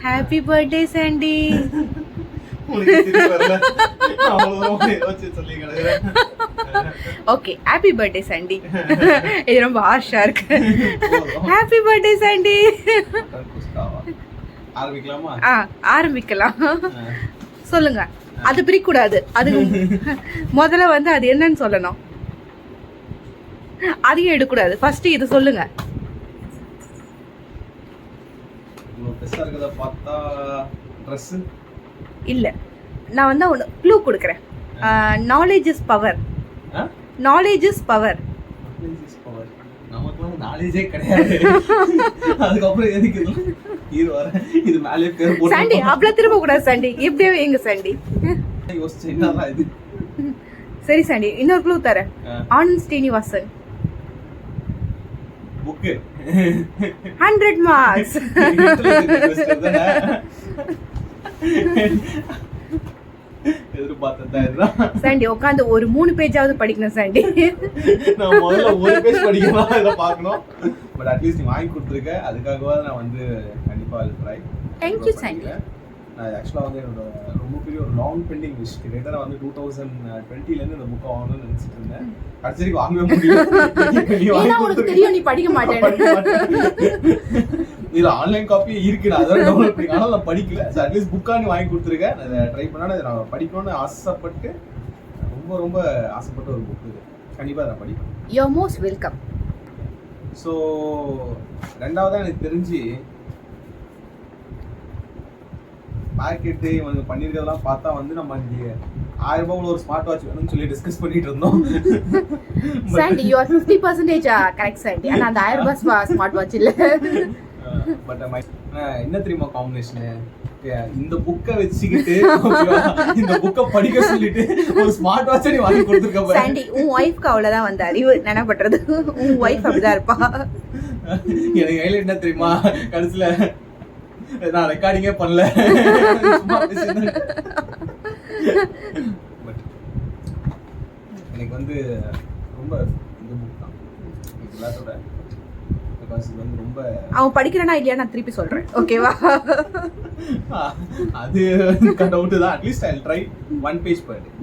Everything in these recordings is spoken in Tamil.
Happy birthday Sandy. Okay happy birthday Sandy. இது ரொம்ப ஹார்ஷா இருக்கு. Happy birthday Sandy. ஆரம்பிக்கலாம். சொல்லுங்க. அது பிரிக்க கூடாது. அது முதல்ல வந்து அது என்னன்னு சொல்லணும். அதையும் எடுக்கூடாது. ஃபர்ஸ்ட் இது சொல்லுங்க. இல்ல, நான் வந்து ஒரு க்ளூ கொடுக்குறேன். Knowledge is power. Knowledge is power. நமக்கு நாலேஜே கிடையாது. அதுக்கப்புறம் எதுக்கு இது வர இது மேலே பேர் போட்டு சாண்டி அவ்வளவு திரும்ப கூடாது சாண்டி. இப்படியே வைங்க சாண்டி. யோசிச்சு என்னடா இது. சரி சாண்டி, இன்னொரு க்ளூ தரேன். ஆனந்த் ஸ்ரீனிவாசன். Book 100 marks. சாண்டி உட்காந்து ஒரு 3 பேஜாவது படிக்கணும் சாண்டி. நான் முதல்ல ஒரு பேஜ் படிக்கணும், இத பார்க்கணும். பட் அட்லீஸ்ட் நீ வாங்கி கொடுத்துருக்க, அதுக்காகவே நான் வந்து கண்டிப்பா I'll try. Thank you Chandy. நான் ஆக்சுவலா வந்து என்னோட ரொம்ப பெரிய ஒரு லாங் பெண்டிங் விஷ். கிட்டத்தட்ட வந்து 2020ல இருந்து இந்த புக்கை வாங்கணும்னு நினைச்சிட்டு இருந்தேன். கடைசிக்கு வாங்கவே முடியல. ஏன்னா உனக்கு தெரியும் நீ படிக்க மாட்டேன்னு. இதுல ஆன்லைன் காப்பி இருக்கு, நான் அதெல்லாம் டவுன்லோட் பண்ணி, ஆனால் நான் படிக்கல. ஸோ அட்லீஸ்ட் புக்காக நீ வாங்கி கொடுத்துருக்கேன். அதை ட்ரை பண்ணால் நான் படிக்கணும்னு ஆசைப்பட்டு, ரொம்ப ரொம்ப ஆசைப்பட்ட ஒரு புக் இது. கண்டிப்பாக நான் படிப்பேன். You most welcome. ஸோ ரெண்டாவதாக எனக்கு தெரிஞ்சு மார்க்கெட்டு இவங்க பண்ணியிருக்கிறதெல்லாம் பார்த்தா வந்து நம்ம இங்கே 1000 ரூபாய் ஒரு ஸ்மார்ட் வாட்ச் வேணும்னு சொல்லி டிஸ்கஸ் பண்ணிட்டு இருந்தோம். Sandy you are 50% correct Sandy. ஆனா அந்த 1000 ரூபாய் ஸ்மார்ட் வாட்ச் இல்ல. பட் என்ன தெரியுமா காம்பினேஷன்? இந்த புக்கை வச்சுக்கிட்டு இந்த புக்கை படிக்க சொல்லிட்டு ஒரு ஸ்மார்ட் வாட்ச் நீ வாங்கி கொடுத்துருக்க சாண்டி. உன் ஒய்ஃப்க்கு அவ்வளவுதான் வந்து அறிவு. என்ன பண்றது, உன் ஒய்ஃப் அப்படிதான் இருப்பா. எனக்கு கையில என்ன தெரியுமா, கடைசியில நான் ரெக்கார்டிங்கே பண்ணல. பட் எனக்கு வந்து ரொம்ப இந்த புக் தான் எல்லாத்தோட. பிகாஸ் இது வந்து ரொம்ப அவன் படிக்கிறானா இல்லையா நான் திருப்பி சொல்றேன். ஓகேவா? அது டவுட் தான். At least I'll try 1 page per day.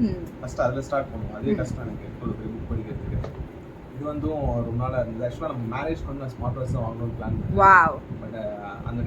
First அதில் ஸ்டார்ட் பண்ணுவோம். அதே கஷ்டம் எனக்கு ஒரு புக் படிக்கிறதுக்கு. இது வந்து ரொம்ப நாளாக இருந்தது. ஆக்சுவலாக நம்ம மேரேஜ்க்கு வந்து நான் ஸ்மார்ட் வாட்ச் தான் வாங்கணும்னு பிளான் பண்ணேன். வாவ். பட் அந்த